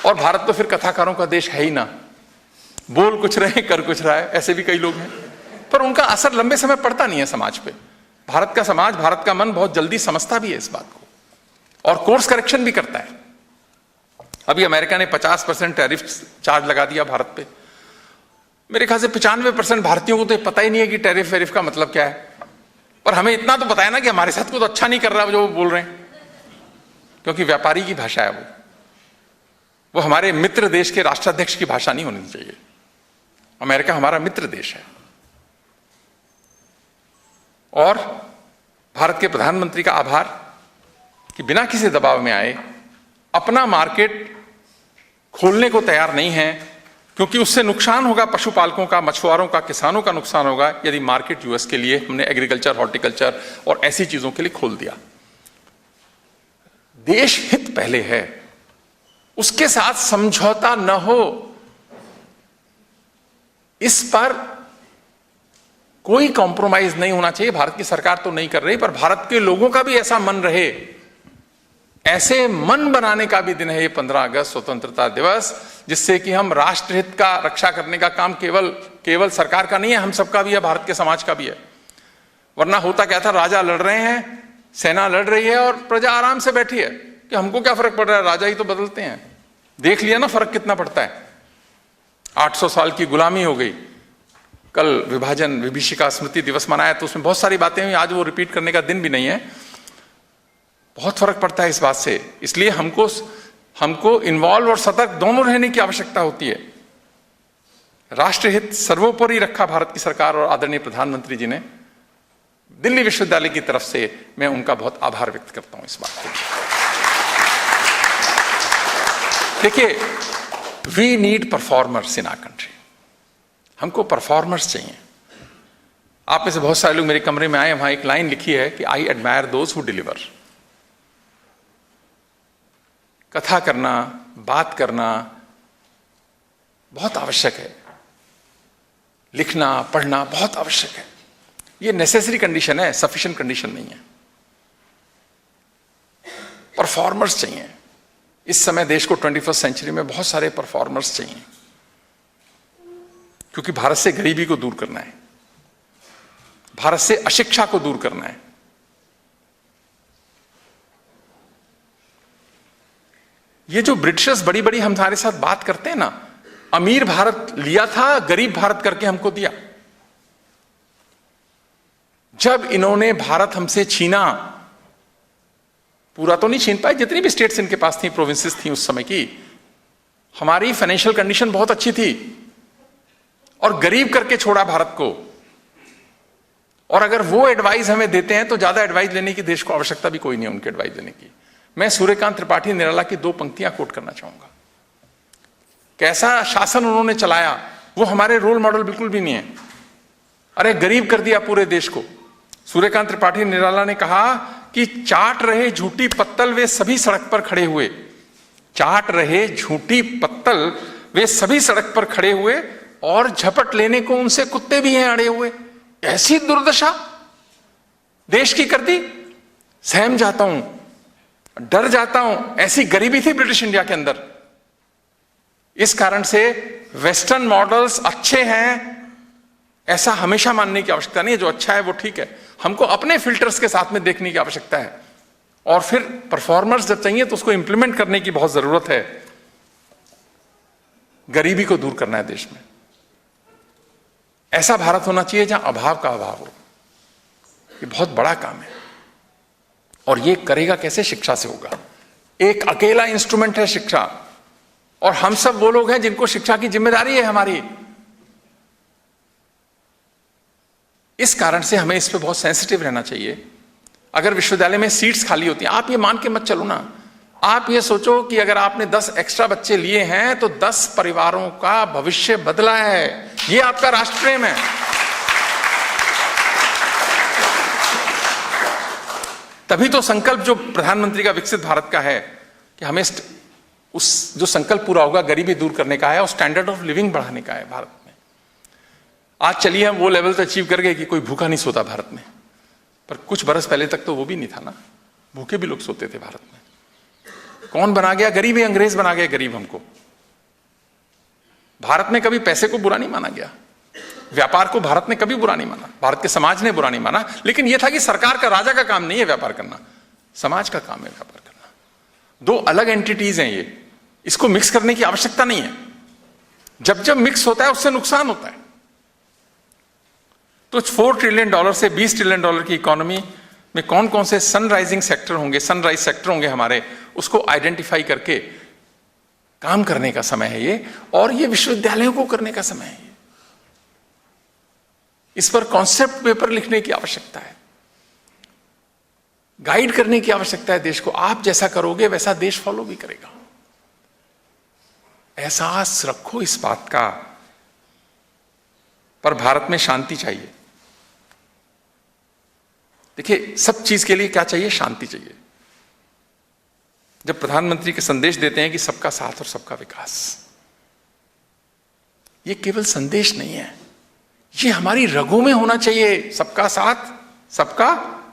Speaker 1: और भारत तो फिर कथाकारों का देश है ही ना। बोल कुछ रहे कर कुछ रहा है, ऐसे भी कई लोग हैं, पर उनका असर लंबे समय पड़ता नहीं है समाज पे। भारत का समाज, भारत का मन बहुत जल्दी समझता भी है इस बात को और कोर्स करेक्शन भी करता है। अभी अमेरिका ने 50% टैरिफ चार्ज लगा दिया भारत पे। मेरे ख्याल से 95% भारतीयों को तो पता ही नहीं है कि टैरिफ वेरिफ का मतलब क्या है। पर हमें इतना तो पता है ना कि हमारे साथ कुछ अच्छा नहीं कर रहा है जो वो बोल रहे हैं, क्योंकि व्यापारी की भाषा है वो हमारे मित्र देश के राष्ट्राध्यक्ष की भाषा नहीं होनी चाहिए। अमेरिका हमारा मित्र देश है। और भारत के प्रधानमंत्री का आभार कि बिना किसी दबाव में आए अपना मार्केट खोलने को तैयार नहीं है, क्योंकि उससे नुकसान होगा पशुपालकों का, मछुआरों का, किसानों का नुकसान होगा यदि मार्केट यूएस के लिए हमने एग्रीकल्चर, हॉर्टिकल्चर और ऐसी चीजों के लिए खोल दिया। देश हित पहले है, उसके साथ समझौता न हो, इस पर कोई कॉम्प्रोमाइज नहीं होना चाहिए। भारत की सरकार तो नहीं कर रही, पर भारत के लोगों का भी ऐसा मन रहे। ऐसे मन बनाने का भी दिन है ये 15 अगस्त स्वतंत्रता दिवस, जिससे कि हम राष्ट्रहित का रक्षा करने का काम केवल सरकार का नहीं है, हम सबका भी है, भारत के समाज का भी है। वरना होता क्या था, राजा लड़ रहे हैं, सेना लड़ रही है और प्रजा आराम से बैठी है कि हमको क्या फर्क पड़ रहा है, राजा ही तो बदलते हैं। देख लिया ना फर्क कितना पड़ता है। 800 साल की गुलामी हो गई। कल विभीषिका स्मृति दिवस मनाया तो उसमें बहुत सारी बातें हुई, आज वो रिपीट करने का दिन भी नहीं है। बहुत फर्क पड़ता है इस बात से। इसलिए हमको इन्वॉल्व और सतर्क दोनों रहने की आवश्यकता होती है। राष्ट्रहित सर्वोपरि रखा भारत की सरकार और आदरणीय प्रधानमंत्री जी ने। दिल्ली विश्वविद्यालय की तरफ से मैं उनका बहुत आभार व्यक्त करता हूं इस बात के लिए। देखिए, we need performers in our country. हमको परफॉर्मर्स चाहिए। आप में से बहुत सारे लोग मेरे कमरे में आए, वहां एक लाइन लिखी है कि I admire those who deliver. कथा करना, बात करना बहुत आवश्यक है, लिखना पढ़ना बहुत आवश्यक है। ये नेसेसरी कंडीशन है, सफिशिएंट कंडीशन नहीं है। परफॉर्मर्स चाहिए। इस समय देश को 21वीं सेंचुरी में बहुत सारे परफॉर्मर्स चाहिए, क्योंकि भारत से गरीबी को दूर करना है, भारत से अशिक्षा को दूर करना है। ये जो ब्रिटिशर्स बड़ी बड़ी हमारे साथ बात करते हैं ना, अमीर भारत लिया था, गरीब भारत करके हमको दिया। जब इन्होंने भारत हमसे छीना, पूरा तो नहीं छीन पाए, जितनी भी स्टेट्स इनके पास थी, प्रोविंसेस थी उस समय की, हमारी फाइनेंशियल कंडीशन बहुत अच्छी थी और गरीब करके छोड़ा भारत को। और अगर वो एडवाइस हमें देते हैं तो ज्यादा एडवाइस लेने की देश को आवश्यकता भी कोई नहीं है उनके एडवाइस देने की। मैं सूर्यकांत त्रिपाठी निराला की 2 पंक्तियां कोट करना चाहूंगा। कैसा शासन उन्होंने चलाया, वो हमारे रोल मॉडल बिल्कुल भी नहीं है। अरे गरीब कर दिया पूरे देश को। सूर्यकांत त्रिपाठी निराला ने कहा कि चाट रहे झूठी पत्तल वे सभी सड़क पर खड़े हुए। चाट रहे झूठी पत्तल वे सभी सड़क पर खड़े हुए और झपट लेने को उनसे कुत्ते भी हैं अड़े हुए। ऐसी दुर्दशा देश की कर दी। सहम जाता हूं, डर जाता हूं। ऐसी गरीबी थी ब्रिटिश इंडिया के अंदर। इस कारण से वेस्टर्न मॉडल्स अच्छे हैं ऐसा हमेशा मानने की आवश्यकता नहीं है। जो अच्छा है वो ठीक है। हमको अपने फिल्टर्स के साथ में देखने की आवश्यकता है, और फिर परफॉर्मर्स जब चाहिए तो उसको इंप्लीमेंट करने की बहुत जरूरत है। गरीबी को दूर करना है देश में। ऐसा भारत होना चाहिए जहां अभाव का अभाव हो। ये बहुत बड़ा काम है, और ये करेगा कैसे? शिक्षा से होगा। एक अकेला इंस्ट्रूमेंट है शिक्षा, और हम सब वो लोग हैं जिनको शिक्षा की जिम्मेदारी है हमारी। इस कारण से हमें इस पे बहुत सेंसिटिव रहना चाहिए। अगर विश्वविद्यालय में सीट्स खाली होती हैं, आप ये मान के मत चलो ना। आप ये सोचो कि अगर आपने 10 एक्स्ट्रा बच्चे लिए हैं तो 10 परिवारों का भविष्य बदला है। ये आपका राष्ट्र प्रेम है। तभी तो संकल्प जो प्रधानमंत्री का विकसित भारत का है कि हमें उस जो संकल्प पूरा होगा गरीबी दूर करने का है और स्टैंडर्ड ऑफ लिविंग बढ़ाने का है भारत में। आज चलिए हम वो लेवल तो अचीव कर गए कि कोई भूखा नहीं सोता भारत में, पर कुछ बरस पहले तक तो वो भी नहीं था ना। भूखे भी लोग सोते थे भारत में। कौन बना गया गरीब? ही अंग्रेज बना गया गरीब हमको। भारत में कभी पैसे को बुरा नहीं माना गया, व्यापार को भारत ने कभी बुरा नहीं माना, भारत के समाज ने बुरा नहीं माना। लेकिन यह था कि सरकार का, राजा का काम नहीं है व्यापार करना, समाज का काम है व्यापार करना। 2 अलग एंटिटीज हैं ये, इसको मिक्स करने की आवश्यकता नहीं है। जब जब मिक्स होता है उससे नुकसान होता है। तो $4 ट्रिलियन से $20 ट्रिलियन की इकोनॉमी में कौन कौन से सनराइजिंग सेक्टर होंगे, सनराइज सेक्टर होंगे हमारे, उसको आइडेंटिफाई करके काम करने का समय है ये। और ये विश्वविद्यालयों को करने का समय है। इस पर कॉन्सेप्ट पेपर लिखने की आवश्यकता है, गाइड करने की आवश्यकता है देश को। आप जैसा करोगे वैसा देश फॉलो भी करेगा। एहसास रखो इस बात का। पर भारत में शांति चाहिए। देखिए, सब चीज के लिए क्या चाहिए? शांति चाहिए। जब प्रधानमंत्री के संदेश देते हैं कि सबका साथ और सबका विकास, ये केवल संदेश नहीं है, ये हमारी रगों में होना चाहिए। सबका साथ सबका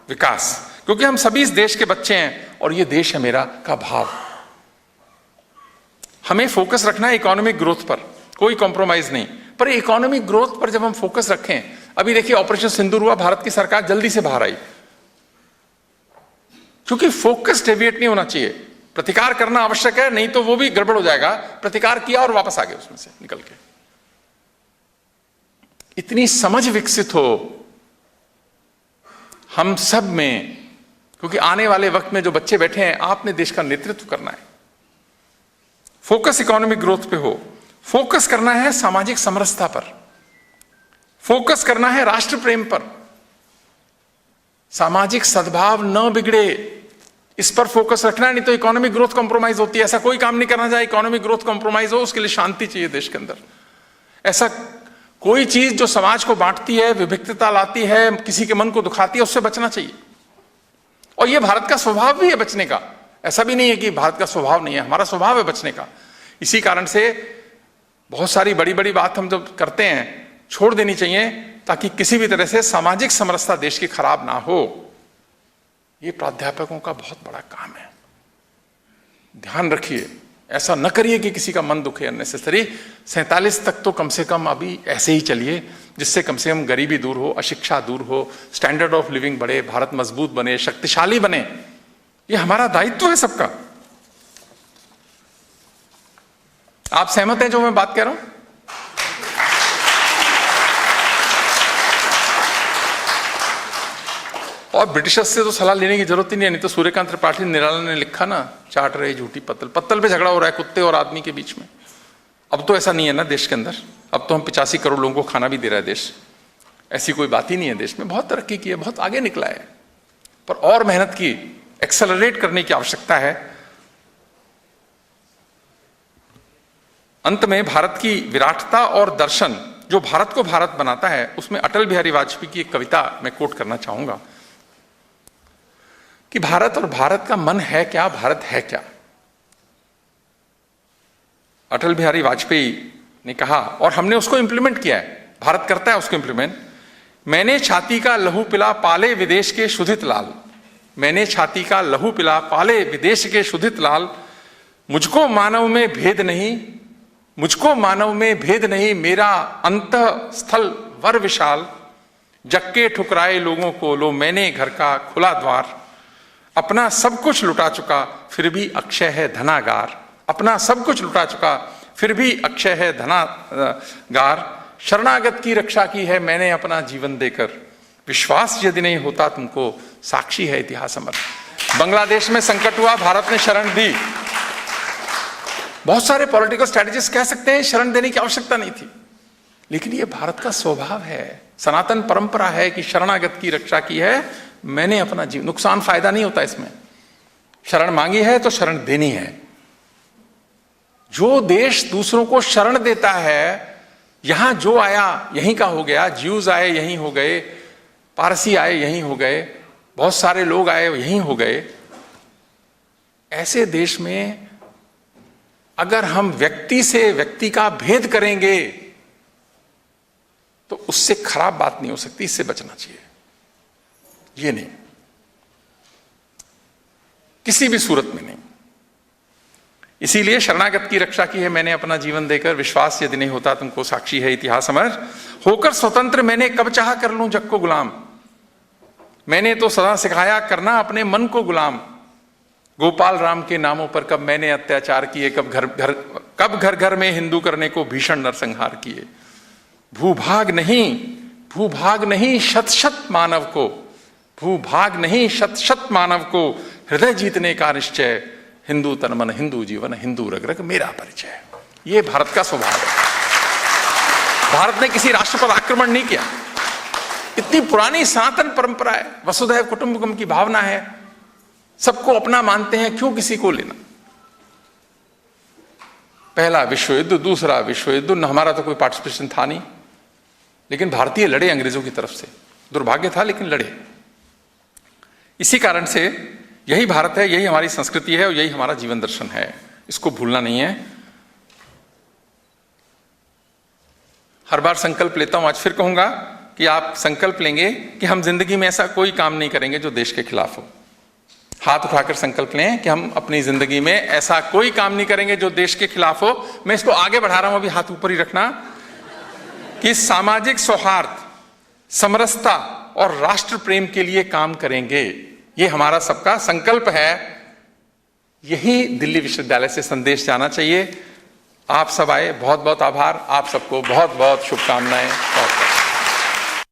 Speaker 1: विकास, क्योंकि हम सभी इस देश के बच्चे हैं और ये देश है मेरा का भाव। हमें फोकस रखना है इकोनॉमिक ग्रोथ पर, कोई कॉम्प्रोमाइज नहीं। पर इकोनॉमिक ग्रोथ पर जब हम फोकस रखें, अभी देखिए ऑपरेशन सिंदूर हुआ, भारत की सरकार जल्दी से बाहर आई, क्योंकि फोकस डेविएट नहीं होना चाहिए। प्रतिकार करना आवश्यक है, नहीं तो वो भी गड़बड़ हो जाएगा। प्रतिकार किया और वापस आ गए उसमें से निकल के। इतनी समझ विकसित हो हम सब में, क्योंकि आने वाले वक्त में जो बच्चे बैठे हैं, आपने देश का नेतृत्व करना है। फोकस इकोनॉमिक ग्रोथ पे हो, फोकस करना है सामाजिक समरसता पर, फोकस करना है राष्ट्र प्रेम पर, सामाजिक सद्भाव न बिगड़े इस पर फोकस रखना है। नहीं तो इकोनॉमिक ग्रोथ कॉम्प्रोमाइज होती है। ऐसा कोई काम नहीं करना चाहिए इकोनॉमिक ग्रोथ कॉम्प्रोमाइज हो। उसके लिए शांति चाहिए देश के अंदर। ऐसा कोई चीज जो समाज को बांटती है, विभिन्नता लाती है, किसी के मन को दुखाती है, उससे बचना चाहिए। और यह भारत का स्वभाव भी है बचने का। ऐसा भी नहीं है कि भारत का स्वभाव नहीं है, हमारा स्वभाव है बचने का। इसी कारण से बहुत सारी बड़ी बड़ी बात हम जब करते हैं छोड़ देनी चाहिए, ताकि किसी भी तरह से सामाजिक समरसता देश की खराब ना हो। यह प्राध्यापकों का बहुत बड़ा काम है। ध्यान रखिए, ऐसा न करिए कि किसी का मन दुखे अननेसेसरी। 47 तक तो कम से कम अभी ऐसे ही चलिए, जिससे कम से कम गरीबी दूर हो, अशिक्षा दूर हो, स्टैंडर्ड ऑफ लिविंग बढ़े, भारत मजबूत बने, शक्तिशाली बने। यह हमारा दायित्व है सबका। आप सहमत हैं जो मैं बात कह रहा हूं? और ब्रिटिशर्स से तो सलाह लेने की जरूरत ही नहीं है। नहीं तो सूर्यकांत त्रिपाठी निराला ने लिखा ना, चाट रहे झूठी पत्तल, पत्तल पे झगड़ा हो रहा है कुत्ते और आदमी के बीच में। अब तो ऐसा नहीं है ना देश के अंदर। अब तो हम 85 करोड़ लोगों को खाना भी दे रहा है देश। ऐसी कोई बात ही नहीं है। देश में बहुत तरक्की की है, बहुत आगे निकला है, पर और मेहनत की, एक्सेलरेट करने की आवश्यकता है। अंत में भारत की विराटता और दर्शन जो भारत को भारत बनाता है, उसमें अटल बिहारी वाजपेयी की एक कविता मैं कोट करना चाहूंगा कि भारत और भारत का मन है क्या, भारत है क्या। अटल बिहारी वाजपेयी ने कहा, और हमने उसको इंप्लीमेंट किया है, भारत करता है उसको इंप्लीमेंट। मैंने छाती का लहू पिला पाले विदेश के शुधित लाल, मैंने छाती का लहू पिला पाले विदेश के शुधित लाल, मुझको मानव में भेद नहीं, मुझको मानव में भेद नहीं, मेरा अंतः स्थल वर विशाल, जक्के ठुकराए लोगों को लो मैंने घर का खुला द्वार, अपना सब कुछ लुटा चुका फिर भी अक्षय है धनागार, अपना सब कुछ लुटा चुका फिर भी अक्षय है धनागार, शरणागत की रक्षा की है मैंने अपना जीवन देकर, विश्वास यदि नहीं होता तुमको साक्षी है इतिहास अमर। बांग्लादेश में संकट हुआ, भारत ने शरण दी। बहुत सारे पॉलिटिकल स्ट्रेटजिस्ट कह सकते हैं शरण देने की आवश्यकता नहीं थी, लेकिन यह भारत का स्वभाव है, सनातन परंपरा है कि शरणागत की रक्षा की है मैंने अपना जीवन। नुकसान फायदा नहीं होता इसमें। शरण मांगी है तो शरण देनी है। जो देश दूसरों को शरण देता है, यहां जो आया यहीं का हो गया, ज्यूज आए यहीं हो गए, पारसी आए यहीं हो गए, बहुत सारे लोग आए यहीं हो गए। ऐसे देश में अगर हम व्यक्ति से व्यक्ति का भेद करेंगे तो उससे खराब बात नहीं हो सकती। इससे बचना चाहिए। ये नहीं, किसी भी सूरत में नहीं। इसीलिए शरणागत की रक्षा की है मैंने अपना जीवन देकर, विश्वास यदि नहीं होता तुमको साक्षी है इतिहास अमर, होकर स्वतंत्र मैंने कब चाहा कर लूं जग को गुलाम, मैंने तो सदा सिखाया करना अपने मन को गुलाम, गोपाल राम के नामों पर कब मैंने अत्याचार किए, कब घर घर में हिंदू करने को भीषण नरसंहार किए, भूभाग नहीं शत शत मानव को, भूभाग नहीं शत शत मानव को हृदय जीतने का निश्चय, हिंदू तन मन हिंदू जीवन हिंदू रग रग मेरा परिचय। यह भारत का स्वभाव है। भारत ने किसी राष्ट्र पर आक्रमण नहीं किया। इतनी पुरानी सनातन परंपरा है, वसुधैव कुटुंबकम की भावना है, सबको अपना मानते हैं, क्यों किसी को लेना। पहला विश्व युद्ध, दूसरा विश्व युद्ध, हमारा तो कोई पार्टिसिपेशन था नहीं, लेकिन भारतीय लड़े अंग्रेजों की तरफ से, दुर्भाग्य था लेकिन लड़े। इसी कारण से यही भारत है, यही हमारी संस्कृति है और यही हमारा जीवन दर्शन है। इसको भूलना नहीं है। हर बार संकल्प लेता हूं, आज फिर कहूंगा कि आप संकल्प लेंगे कि हम जिंदगी में ऐसा कोई काम नहीं करेंगे जो देश के खिलाफ हो। हाथ उठाकर संकल्प लें कि हम अपनी जिंदगी में ऐसा कोई काम नहीं करेंगे जो देश के खिलाफ हो। मैं इसको आगे बढ़ा रहा हूं, अभी हाथ ऊपर ही रखना, कि सामाजिक सौहार्द, समरसता और राष्ट्र प्रेम के लिए काम करेंगे। ये हमारा सबका संकल्प है। यही दिल्ली विश्वविद्यालय से संदेश जाना चाहिए। आप सब आए, बहुत बहुत आभार। आप सबको बहुत बहुत शुभकामनाएं।